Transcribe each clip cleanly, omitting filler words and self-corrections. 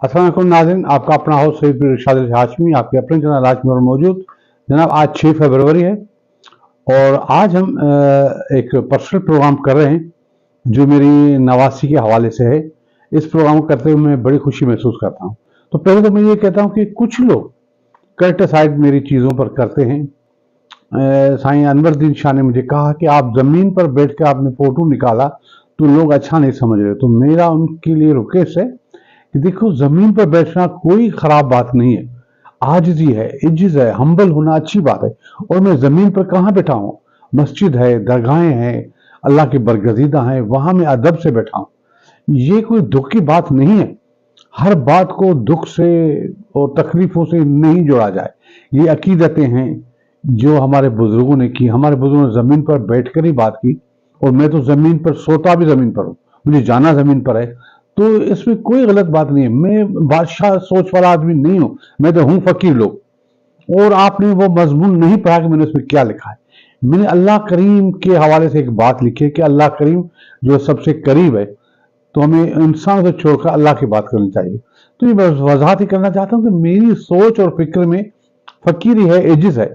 अस्सलाम वालेकुम नाज़रीन, आपका अपना होस्ट सईद बिन इरशाद अली हाशमी आपके अपने चैनल हाशमी और मौजूद। जनाब आज 6 फरवरी है और आज हम एक पर्सनल प्रोग्राम कर रहे हैं जो मेरी नवासी के हवाले से है। इस प्रोग्राम को करते हुए मैं बड़ी खुशी महसूस करता हूँ। तो पहले तो मैं ये कहता हूँ कि कुछ लोग क्रिटिसाइड मेरी चीज़ों पर करते हैं। साईं अनवरदीन शाह ने मुझे कहा कि आप ज़मीन पर बैठ कर आपने फ़ोटो निकाला तो लोग अच्छा नहीं समझ रहे। तो मेरा उनके लिए रिक्वेस्ट है कि देखो, ज़मीन पर बैठना कोई ख़राब बात नहीं है, आजिज़ी है, इज्ज़त है, हम्बल होना अच्छी बात है। और मैं ज़मीन पर कहाँ बैठा हूँ? मस्जिद है, दरगाहें हैं, अल्लाह की बरगज़ीदा हैं, वहाँ मैं अदब से बैठा हूँ। ये कोई दुख की बात नहीं है। हर बात को दुख से और तकलीफ़ों से नहीं जोड़ा जाए। ये अकीदतें हैं जो हमारे बुज़ुर्गों ने की। हमारे बुज़ुर्गों ने ज़मीन पर बैठकर ही बात की और मैं तो ज़मीन पर सोता भी ज़मीन पर हूँ, मुझे जाना ज़मीन पर है। तो इसमें कोई गलत बात नहीं है। मैं बादशाह सोच वाला आदमी नहीं हूँ, मैं तो हूँ फ़कीर लोग। और आपने वो मज़मून नहीं पढ़ा कि मैंने उसमें क्या लिखा है। मैंने अल्लाह करीम के हवाले से एक बात लिखी है कि अल्लाह करीम जो सबसे करीब है, तो हमें इंसान से छोड़कर अल्लाह की बात करनी चाहिए। तो ये मैं वजाहत ही करना चाहता हूँ कि मेरी सोच और फिक्र में फ़कीरी है, एजिज़ है।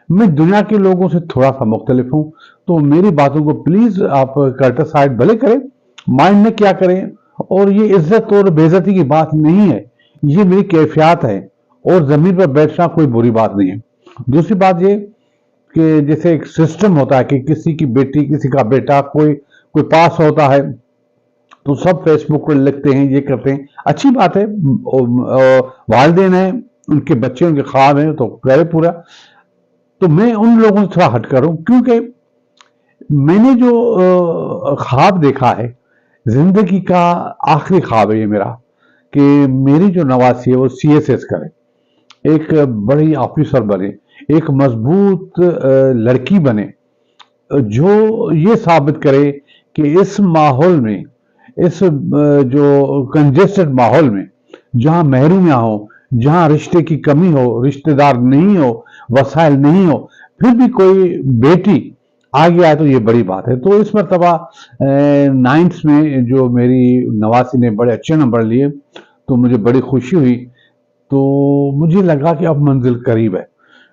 मैं दुनिया के लोगों से थोड़ा सा मुख्तलिफ हूँ। तो मेरी बातों को प्लीज़ आप कर्टसाइड भले करें, माइंड में क्या करें। और ये इज्जत और बेइज्जती की बात नहीं है, ये मेरी कैफियत है और ज़मीन पर बैठना कोई बुरी बात नहीं है। दूसरी बात ये कि जैसे एक सिस्टम होता है कि किसी की बेटी, किसी का बेटा, कोई कोई पास होता है तो सब फेसबुक पर लिखते हैं, ये करते हैं, अच्छी बात है। वालिदैन हैं, उनके बच्चे, उनके ख्वाब हैं, तो करे पूरा। तो मैं उन लोगों से थोड़ा हट कर हूँ क्योंकि मैंने जो ख्वाब देखा है, जिंदगी का आखिरी ख्वाब है ये मेरा, कि मेरी जो नवासी है वो CSS करे, एक बड़ी ऑफिसर बने, एक मजबूत लड़की बने, जो ये साबित करे कि इस माहौल में, इस जो कंजेस्टेड माहौल में, जहाँ महरूमियाँ हो, जहाँ रिश्ते की कमी हो, रिश्तेदार नहीं हो, वसाइल नहीं हो, फिर भी कोई बेटी आगे आए तो ये बड़ी बात है। तो इस मरतबा 9th में जो मेरी नवासी ने बड़े अच्छे नंबर लिए तो मुझे बड़ी खुशी हुई। तो मुझे लगा कि अब मंजिल करीब है,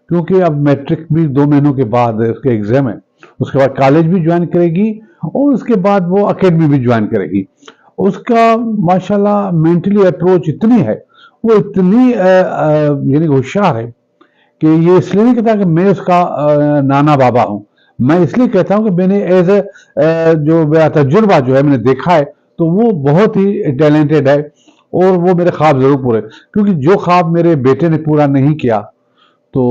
क्योंकि अब मैट्रिक भी 2 महीनों के बाद उसके एग्ज़ाम है, उसके बाद कॉलेज भी ज्वाइन करेगी और उसके बाद वो अकेडमी भी ज्वाइन करेगी। उसका माशाल्लाह मेंटली अप्रोच इतनी है, वो इतनी यानी होशियार है कि ये इसलिए नहीं कहता कि मैं उसका नाना बाबा हूँ। मैं इसलिए कहता हूँ कि मैंने एज ए जो मेरा तजुर्बा जो है, मैंने देखा है, तो वो बहुत ही टैलेंटेड है और वो मेरे ख्वाब ज़रूर पूरे, क्योंकि जो ख्वाब मेरे बेटे ने पूरा नहीं किया तो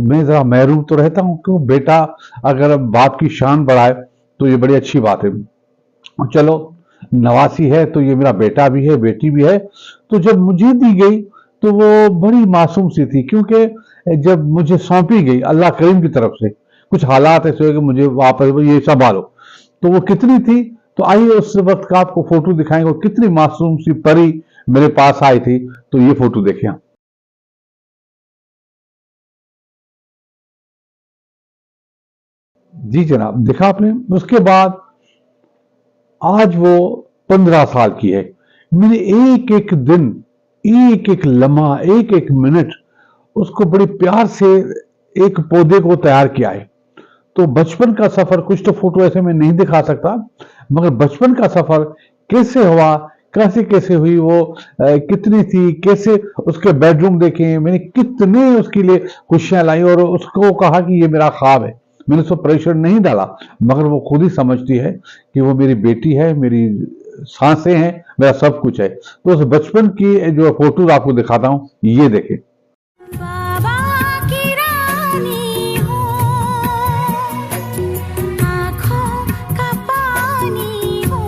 मैं ज़रा महरूम तो रहता हूँ। क्यों, बेटा अगर बाप की शान बढ़ाए तो ये बड़ी अच्छी बात है। चलो, नवासी है तो ये मेरा बेटा भी है, बेटी भी है। तो जब मुझे दी गई तो वो बड़ी मासूम सी थी, क्योंकि जब मुझे सौंपी गई अल्लाह करीम की तरफ से, कुछ हालात ऐसे हुए कि मुझे वापस ये संभालो, तो वो कितनी थी। तो आइए उस वक्त का आपको फोटो दिखाएंगे, और कितनी मासूम सी परी मेरे पास आई थी। तो ये फोटो देखिए। जी जनाब, देखा आपने। उसके बाद आज वो 15 साल की है। मैंने एक एक दिन, एक एक लम्हा, एक एक मिनट उसको बड़े प्यार से एक पौधे को तैयार किया है। तो बचपन का सफर, कुछ तो फोटो ऐसे मैं नहीं दिखा सकता, मगर बचपन का सफर कैसे हुआ, कैसे कैसे हुई वो, कितनी थी, कैसे उसके बेडरूम देखे मैंने, कितने उसके लिए खुशियां लाई और उसको कहा कि ये मेरा ख्वाब है। मैंने उसको प्रेशर नहीं डाला, मगर वो खुद ही समझती है कि वो मेरी बेटी है, मेरी सांसें हैं, मेरा सब कुछ है। तो उस बचपन की जो फोटो आपको दिखाता हूँ, ये देखें। बाबा की रानी हो, आँखों का पानी हो,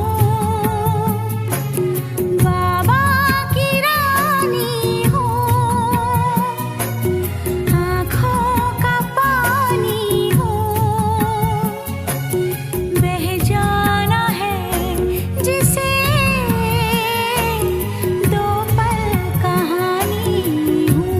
बाबा की रानी हो, आँखों का पानी हो, बह जाना है जिसे दो पल कहानी हो।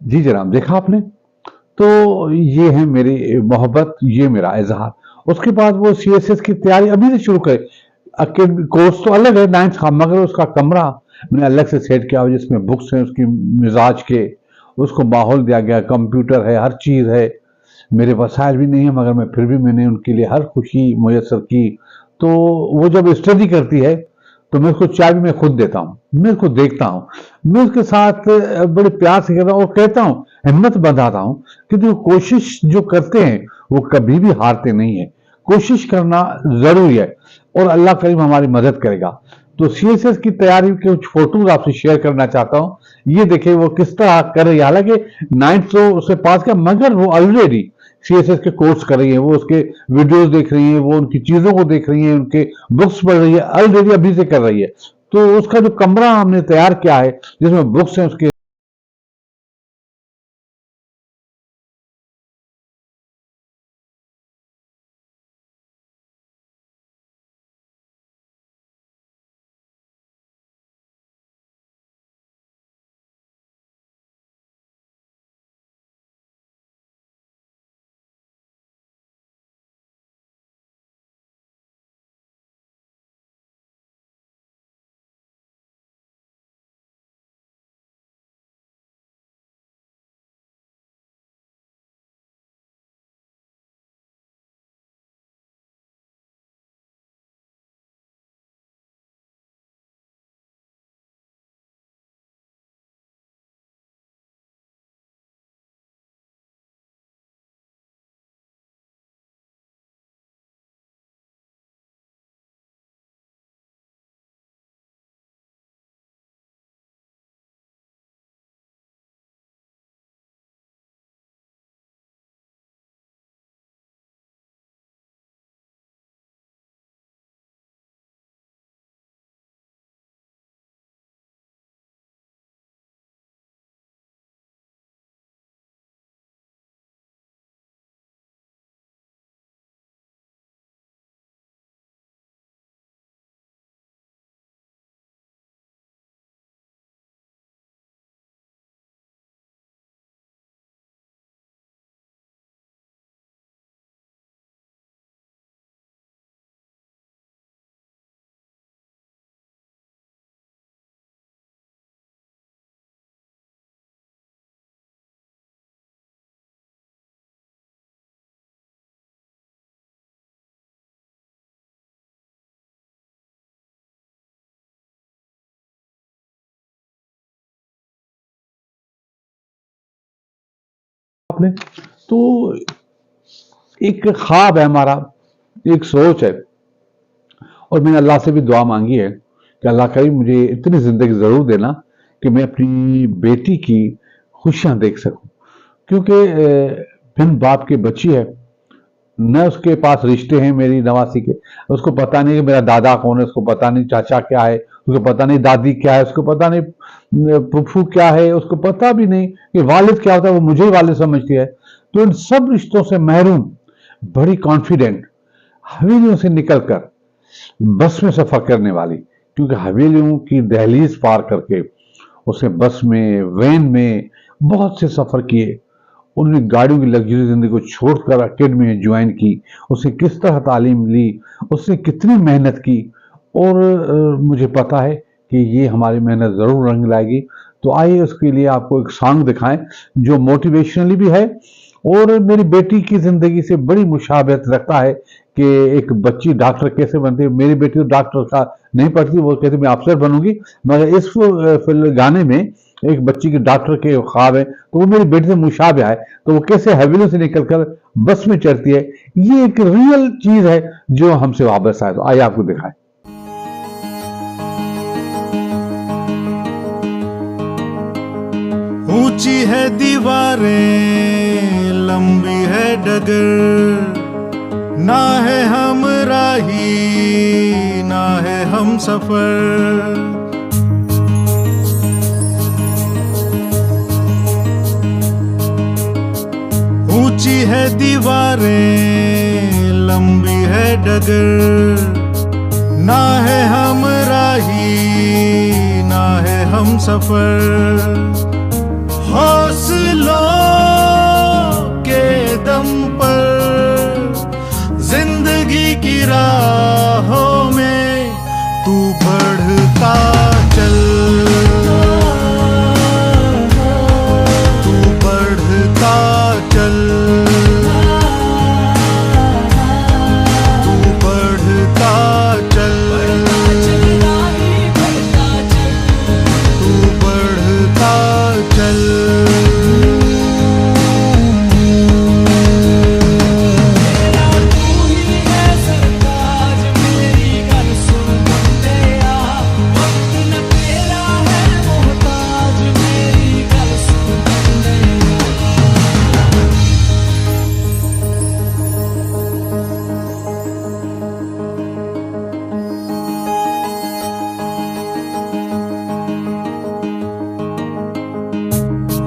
जी जनाब, देखा आपने। तो ये है मेरी मोहब्बत, ये मेरा इजहार। उसके बाद वो सीएसएस की तैयारी अभी से शुरू करे। कोर्स तो अलग है 9th का, मगर उसका कमरा मैंने अलग से सेट किया हुआ, जिसमें बुक्स हैं उसकी मिजाज के, उसको माहौल दिया गया, कंप्यूटर है, हर चीज़ है। मेरे वसाइल भी नहीं है, मगर मैं फिर भी मैंने उनके लिए हर खुशी मुयसर की। तो वो जब स्टडी करती है तो मैं उसको चाय भी मैं खुद देता हूँ, मैं उसको देखता हूँ, मैं उसके साथ बड़े प्यार से कहता हूँ और कहता हूँ, हिम्मत बंधाता हूँ, क्योंकि वो कोशिश जो करते हैं वो कभी भी हारते नहीं है। कोशिश करना जरूरी है और अल्लाह करीम हमारी मदद करेगा। तो सीएसएस की तैयारी के कुछ फोटोज आपसे शेयर करना चाहता हूँ। ये देखिए वो किस तरह कर रही है। हालांकि 9th तो उसे पास किया, मगर वो ऑलरेडी सीएसएस के कोर्स कर रही है, वो उसके वीडियोस देख रही है, वो उनकी चीजों को देख रही है, उनके बुक्स पढ़ रही है, ऑलरेडी अभी से कर रही है। तो उसका जो कमरा हमने तैयार किया है, जिसमें बुक्स हैं उसके आपने। तो एक ख्वाब है हमारा, एक सोच है, और मैंने अल्लाह से भी दुआ मांगी है कि अल्लाह करीम मुझे इतनी जिंदगी जरूर देना कि मैं अपनी बेटी की खुशियां देख सकूं। क्योंकि बिन बाप के बच्ची है, न उसके पास रिश्ते हैं मेरी नवासी के, उसको पता नहीं कि मेरा दादा कौन है, उसको पता नहीं चाचा क्या है, उसको पता नहीं दादी क्या है, उसको पता नहीं फूफू क्या है, उसको पता भी नहीं कि वालिद क्या होता है। वो मुझे ही वालिद समझती है। तो इन सब रिश्तों से महरूम, बड़ी कॉन्फिडेंट हवेलियों से निकलकर बस में सफर करने वाली, क्योंकि हवेलियों की दहलीज पार करके उसने बस में, वैन में बहुत से सफर किए। उन्होंने गाड़ियों की लग्जरी जिंदगी को छोड़कर अकेडमी में ज्वाइन की। उसने किस तरह तालीम ली, उसने कितनी मेहनत की, और मुझे पता है कि ये हमारी मेहनत जरूर रंग लाएगी। तो आइए उसके लिए आपको एक सॉन्ग दिखाएं जो मोटिवेशनली भी है और मेरी बेटी की जिंदगी से बड़ी मुशाबहत रखता है कि एक बच्ची डॉक्टर कैसे बनती है। मेरी बेटी तो डॉक्टर का नहीं पढ़ती, वो कहती मैं अफसर बनूंगी, मगर इस गाने में एक बच्ची की डॉक्टर के ख्वाब है, तो वो मेरी बेटी से मुशाबह है। तो वो कैसे हवेली से निकलकर बस में चढ़ती है, ये एक रियल चीज है जो हमसे वापस आए। तो आइए आपको दिखाएं। ऊंची है दीवारें, लंबी है डगर, ना है हम राही ना है हम सफर। ऊंची है दीवारें, लंबी है डगर, ना है हम राही ना है हम सफर। हौसला की राहों में तू बढ़ता चल, तू बढ़ता चल, तू बढ़ता चल, तू बढ़ता चल।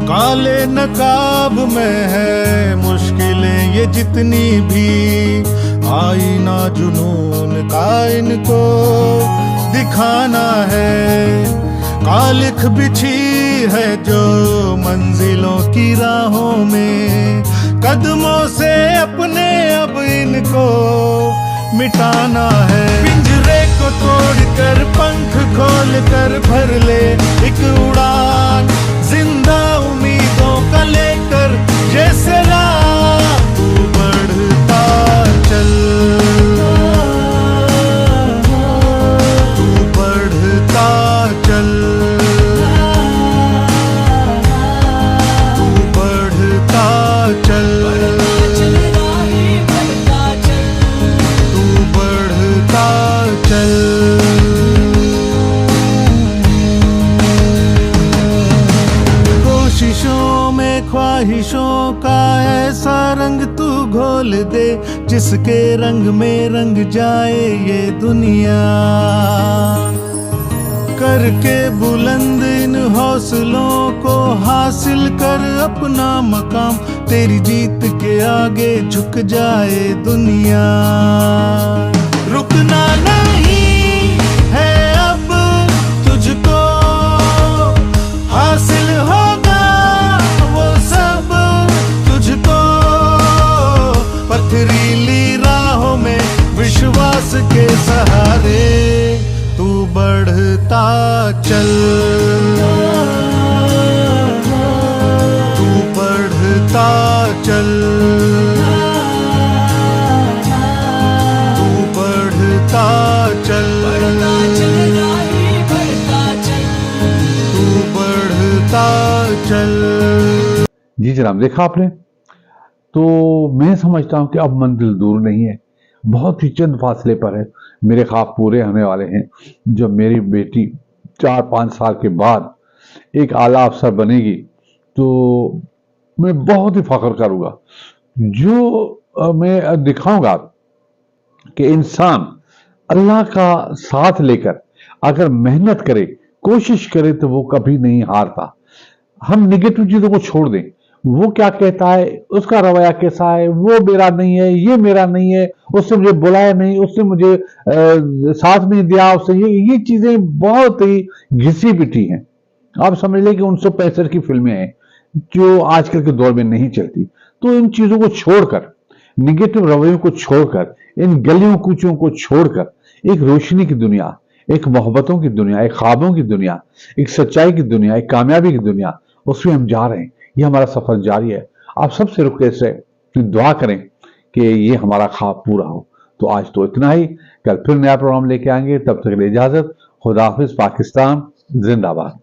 काले नकाब में है मुश्किलें ये जितनी भी, आईना जुनून का इनको दिखाना है। कालिख बिछी है जो मंजिलों की राहों में, कदमों से अपने अब इनको मिटाना है। पिंजरे को तोड़कर पंख खोल कर भर ले एक उड़ान, जिंदा उम्मीदों का लेकर जैसे राह तू बढ़ता चल, तू बढ़ता चल, तू बढ़ता चल, तू बढ़ता चल। कोशिशों में ख्वाहिशों का ऐसा रंग तू घोल दे, जिसके रंग में रंग जाए ये दुनिया। करके बुलंद इन हौसलों को हासिल कर अपना मकाम, तेरी जीत के आगे झुक जाए दुनिया। रुकना नहीं है अब तुझको, हासिल होगा वो सब तुझको। पथरीली राहों में विश्वास के सहारे तू बढ़ता चल, तू बढ़ता चल, तू बढ़ता चल, तू बढ़ता चल। जी जनाब, देखा आपने। तो मैं समझता हूं कि अब मंजिल दूर नहीं है, बहुत ही चंद फासले पर है। मेरे ख्वाब पूरे होने वाले हैं। जब मेरी बेटी 4-5 साल के बाद एक आला अफसर बनेगी तो मैं बहुत ही फख्र करूंगा। जो मैं दिखाऊंगा कि इंसान अल्लाह का साथ लेकर अगर मेहनत करे, कोशिश करे तो वो कभी नहीं हारता। हम निगेटिव चीजों को छोड़ दें। वो क्या कहता है, उसका रवैया कैसा है, वो मेरा नहीं है, ये मेरा नहीं है, उससे मुझे बुलाया नहीं, उससे मुझे साथ नहीं दिया, उससे ये चीजें बहुत ही घिसी पिटी हैं। आप समझ लें कि 1965 की फिल्में हैं जो आजकल के दौर में नहीं चलती। तो इन चीजों को छोड़कर, निगेटिव रवैयों को छोड़कर, इन गलियों कूचों को छोड़कर एक रोशनी की दुनिया, एक मोहब्बतों की दुनिया, एक ख्वाबों की दुनिया, एक सच्चाई की दुनिया, एक कामयाबी की दुनिया, उसमें हम जा रहे हैं। ये हमारा सफर जारी है। आप सबसे रिक्वेस्ट है कि दुआ करें कि ये हमारा ख्वाब पूरा हो। तो आज तो इतना ही, कल फिर नया प्रोग्राम लेके आएंगे। तब तक के लिए इजाजत। खुदा हाफिज। पाकिस्तान जिंदाबाद।